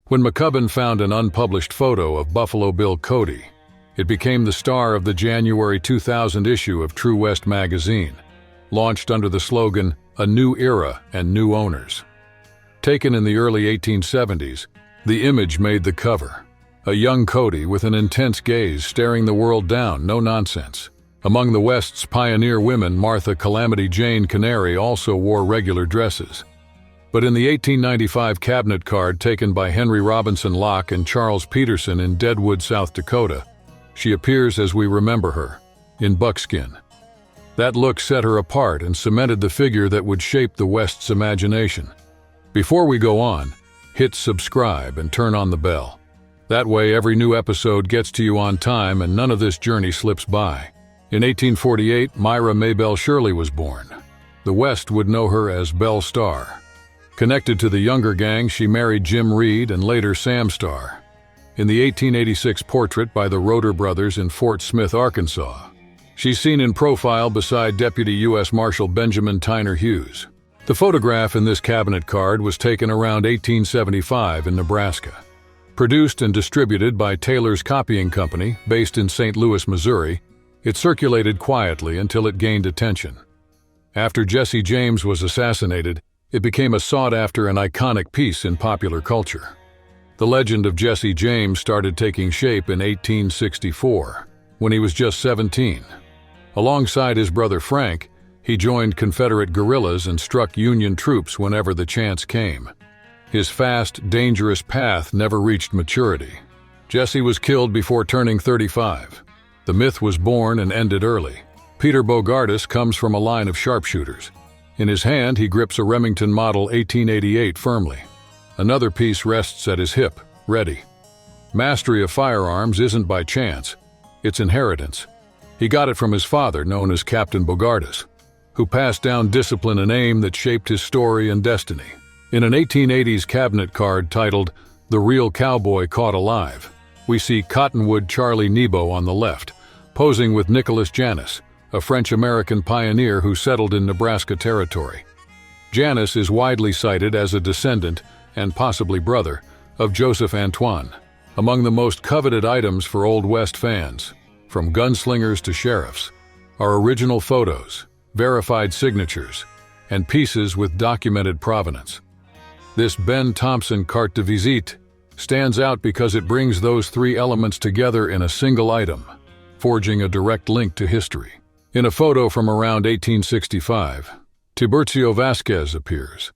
When McCubbin found an unpublished photo of Buffalo Bill Cody, it became the star of the January 2000 issue of True West magazine, launched under the slogan, "A New Era and New Owners." Taken in the early 1870s, the image made the cover. A young Cody with an intense gaze staring the world down, no nonsense. Among the West's pioneer women, Martha Calamity Jane Canary also wore regular dresses. But in the 1895 cabinet card taken by Henry Robinson Locke and Charles Peterson in Deadwood, South Dakota, she appears as we remember her, in buckskin. That look set her apart and cemented the figure that would shape the West's imagination. Before we go on, hit subscribe and turn on the bell. That way every new episode gets to you on time and none of this journey slips by. In 1848, Myra Maybelle Shirley was born. The West would know her as Belle Starr. Connected to the Younger Gang, she married Jim Reed and later Sam Starr. In the 1886 portrait by the Roeder brothers in Fort Smith, Arkansas, she's seen in profile beside Deputy U.S. Marshal Benjamin Tyner Hughes. The photograph in this cabinet card was taken around 1875 in Nebraska. Produced and distributed by Taylor's Copying Company, based in St. Louis, Missouri, it circulated quietly until it gained attention. After Jesse James was assassinated, it became a sought-after and iconic piece in popular culture. The legend of Jesse James started taking shape in 1864, when he was just 17. Alongside his brother Frank, he joined Confederate guerrillas and struck Union troops whenever the chance came. His fast, dangerous path never reached maturity. Jesse was killed before turning 35. The myth was born and ended early. Peter Bogardus comes from a line of sharpshooters. In his hand, he grips a Remington Model 1888 firmly. Another piece rests at his hip, ready. Mastery of firearms isn't by chance, it's inheritance. He got it from his father, known as Captain Bogardus, who passed down discipline and aim that shaped his story and destiny. In an 1880s cabinet card titled "The Real Cowboy Caught Alive," we see Cottonwood Charlie Nebo on the left, posing with Nicholas Janis, a French-American pioneer who settled in Nebraska Territory. Janis is widely cited as a descendant, and possibly brother, of Joseph Antoine. Among the most coveted items for Old West fans, from gunslingers to sheriffs, are original photos, verified signatures, and pieces with documented provenance. This Ben Thompson carte de visite stands out because it brings those three elements together in a single item, forging a direct link to history. In a photo from around 1865, Tiburcio Vasquez appears.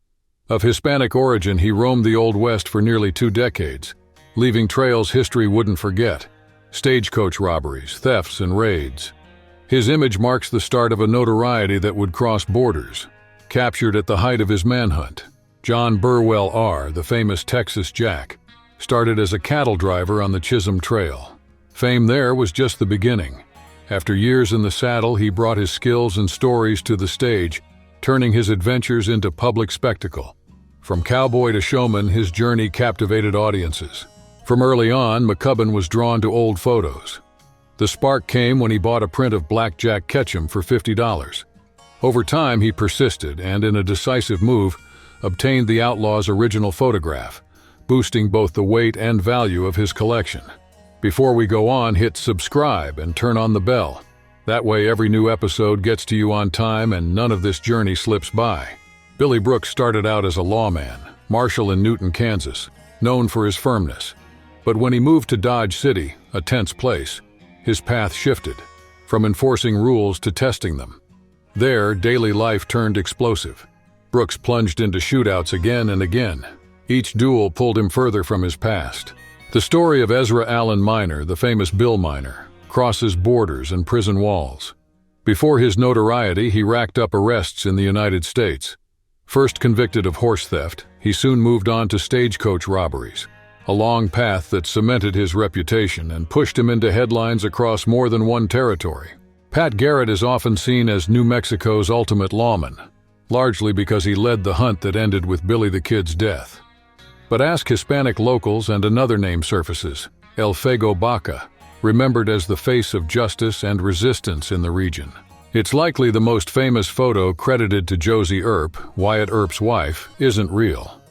Of Hispanic origin, he roamed the Old West for nearly 2 decades, leaving trails history wouldn't forget: stagecoach robberies, thefts, and raids. His image marks the start of a notoriety that would cross borders. Captured at the height of his manhunt, John Burwell R., the famous Texas Jack, started as a cattle driver on the Chisholm Trail. Fame there was just the beginning. After years in the saddle, he brought his skills and stories to the stage, turning his adventures into public spectacle. From cowboy to showman, his journey captivated audiences. From early on, McCubbin was drawn to old photos. The spark came when he bought a print of Black Jack Ketchum for $50. Over time, he persisted and, in a decisive move, obtained the outlaw's original photograph, boosting both the weight and value of his collection. Before we go on, hit subscribe and turn on the bell. That way every new episode gets to you on time and none of this journey slips by. Billy Brooks started out as a lawman, marshal in Newton, Kansas, known for his firmness. But when he moved to Dodge City, a tense place, his path shifted, from enforcing rules to testing them. There, daily life turned explosive. Brooks plunged into shootouts again and again. Each duel pulled him further from his past. The story of Ezra Allen Miner, the famous Bill Miner, crosses borders and prison walls. Before his notoriety, he racked up arrests in the United States. First convicted of horse theft, he soon moved on to stagecoach robberies, a long path that cemented his reputation and pushed him into headlines across more than one territory. Pat Garrett is often seen as New Mexico's ultimate lawman, largely because he led the hunt that ended with Billy the Kid's death. But ask Hispanic locals and another name surfaces: El Fuego Baca, remembered as the face of justice and resistance in the region. It's likely the most famous photo credited to Josie Earp, Wyatt Earp's wife, isn't real.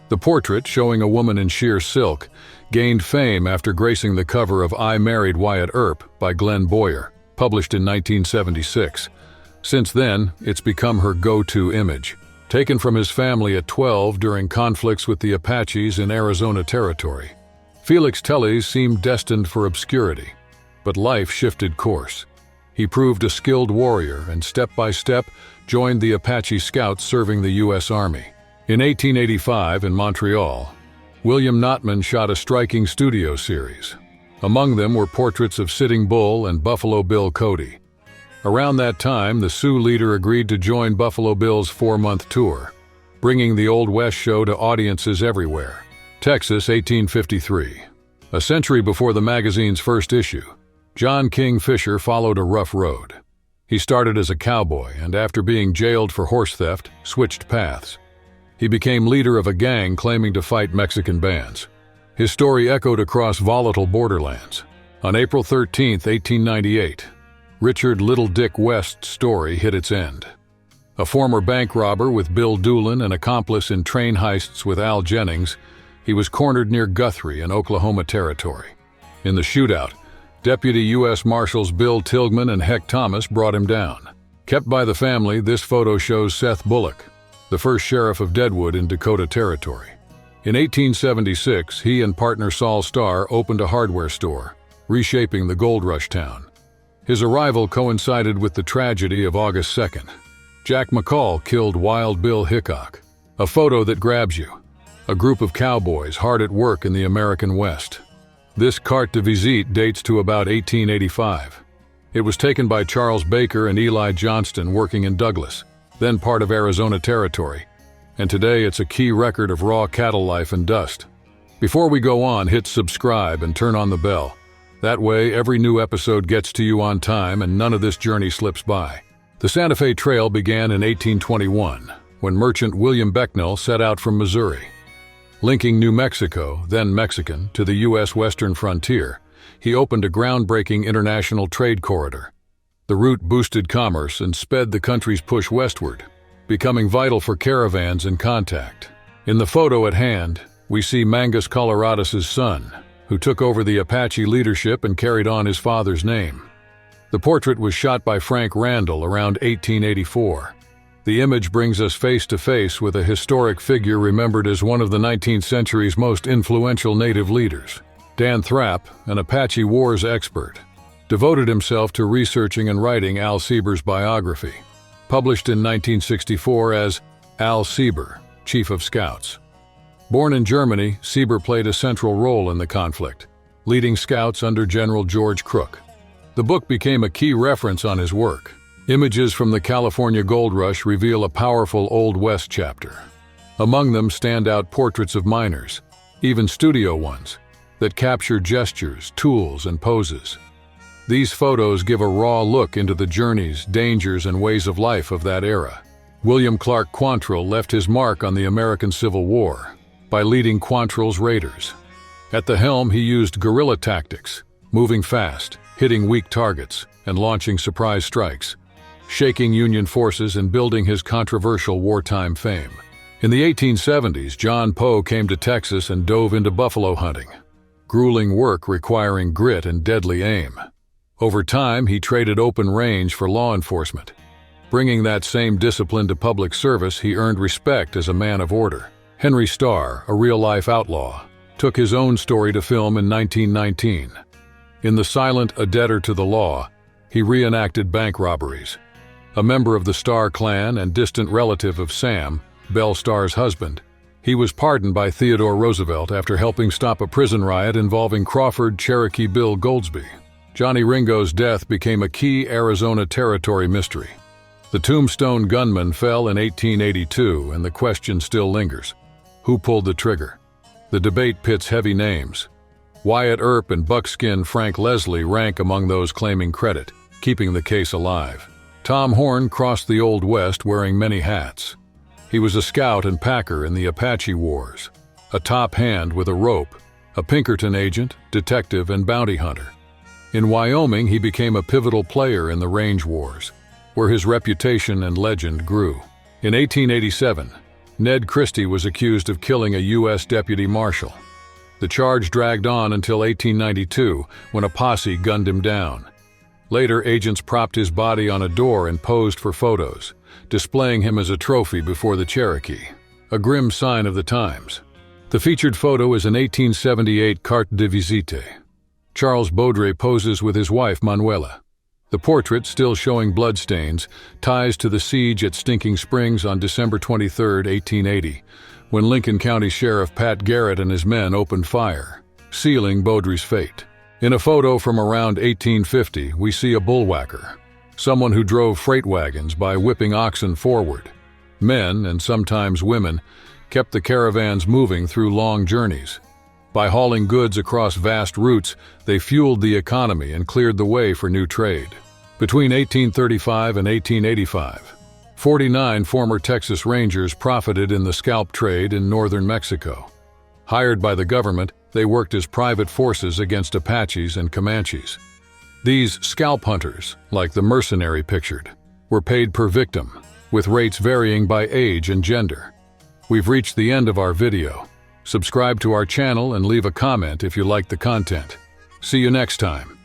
The portrait, showing a woman in sheer silk, gained fame after gracing the cover of I Married Wyatt Earp by Glenn Boyer, published in 1976. Since then, it's become her go-to image. Taken from his family at 12 during conflicts with the Apaches in Arizona Territory. Felix Tellez seemed destined for obscurity, but life shifted course. He proved a skilled warrior and step by step joined the Apache Scouts serving the U.S. Army. In 1885 in Montreal, William Notman shot a striking studio series. Among them were portraits of Sitting Bull and Buffalo Bill Cody. Around that time, the Sioux leader agreed to join Buffalo Bill's 4-month tour, bringing the Old West show to audiences everywhere. Texas, 1853. A century before the magazine's first issue, John King Fisher followed a rough road. He started as a cowboy and, after being jailed for horse theft, switched paths. He became leader of a gang claiming to fight Mexican bands. His story echoed across volatile borderlands. On April 13, 1898, Richard Little Dick West's story hit its end. A former bank robber with Bill Doolin, an accomplice in train heists with Al Jennings, he was cornered near Guthrie in Oklahoma Territory. In the shootout, Deputy U.S. Marshals Bill Tilghman and Heck Thomas brought him down. Kept by the family, this photo shows Seth Bullock, the first sheriff of Deadwood in Dakota Territory. In 1876, he and partner Saul Starr opened a hardware store, reshaping the gold rush town. His arrival coincided with the tragedy of August 2nd. Jack McCall killed Wild Bill Hickok. A photo that grabs you. A group of cowboys hard at work in the American West. This carte de visite dates to about 1885. It was taken by Charles Baker and Eli Johnston working in Douglas, then part of Arizona Territory, and today it's a key record of raw cattle life and dust. Before we go on, hit subscribe and turn on the bell. That way, every new episode gets to you on time and none of this journey slips by. The Santa Fe Trail began in 1821, when merchant William Becknell set out from Missouri. Linking New Mexico, then Mexican, to the U.S. western frontier, he opened a groundbreaking international trade corridor. The route boosted commerce and sped the country's push westward, becoming vital for caravans and contact. In the photo at hand, we see Mangus Coloradus' son, who took over the Apache leadership and carried on his father's name. The portrait was shot by Frank Randall around 1884. The image brings us face to face with a historic figure remembered as one of the 19th century's most influential Native leaders. Dan Thrapp, an Apache Wars expert, devoted himself to researching and writing Al Sieber's biography, published in 1964 as Al Sieber, Chief of Scouts. Born in Germany, Sieber played a central role in the conflict, leading scouts under General George Crook. The book became a key reference on his work. Images from the California Gold Rush reveal a powerful Old West chapter. Among them stand out portraits of miners, even studio ones, that capture gestures, tools, and poses. These photos give a raw look into the journeys, dangers, and ways of life of that era. William Clark Quantrill left his mark on the American Civil War by leading Quantrill's raiders. At the helm, he used guerrilla tactics, moving fast, hitting weak targets, and launching surprise strikes, shaking Union forces and building his controversial wartime fame. In the 1870s, John Poe came to Texas and dove into buffalo hunting, grueling work requiring grit and deadly aim. Over time, he traded open range for law enforcement. Bringing that same discipline to public service, he earned respect as a man of order. Henry Starr, a real-life outlaw, took his own story to film in 1919. In the silent A Debtor to the Law, he reenacted bank robberies. A member of the Starr clan and distant relative of Sam, Belle Starr's husband, he was pardoned by Theodore Roosevelt after helping stop a prison riot involving Crawford Cherokee Bill Goldsby. Johnny Ringo's death became a key Arizona Territory mystery. The Tombstone gunman fell in 1882, and the question still lingers. Who pulled the trigger? The debate pits heavy names. Wyatt Earp and buckskin Frank Leslie rank among those claiming credit, keeping the case alive. Tom Horn crossed the Old West wearing many hats. He was a scout and packer in the Apache Wars, a top hand with a rope, a Pinkerton agent, detective, and bounty hunter. In Wyoming, he became a pivotal player in the Range Wars, where his reputation and legend grew. In 1887, Ned Christie was accused of killing a U.S. deputy marshal. The charge dragged on until 1892, when a posse gunned him down. Later, agents propped his body on a door and posed for photos, displaying him as a trophy before the Cherokee, a grim sign of the times. The featured photo is an 1878 carte de visite. Charles Baudry poses with his wife Manuela. The portrait, still showing bloodstains, ties to the siege at Stinking Springs on December 23, 1880, when Lincoln County Sheriff Pat Garrett and his men opened fire, sealing Baudry's fate. In a photo from around 1850, we see a bullwhacker, someone who drove freight wagons by whipping oxen forward. Men, and sometimes women, kept the caravans moving through long journeys. By hauling goods across vast routes, they fueled the economy and cleared the way for new trade. Between 1835 and 1885, 49 former Texas Rangers profited in the scalp trade in northern Mexico. Hired by the government, they worked as private forces against Apaches and Comanches. These scalp hunters, like the mercenary pictured, were paid per victim, with rates varying by age and gender. We've reached the end of our video. Subscribe to our channel and leave a comment if you like the content. See you next time.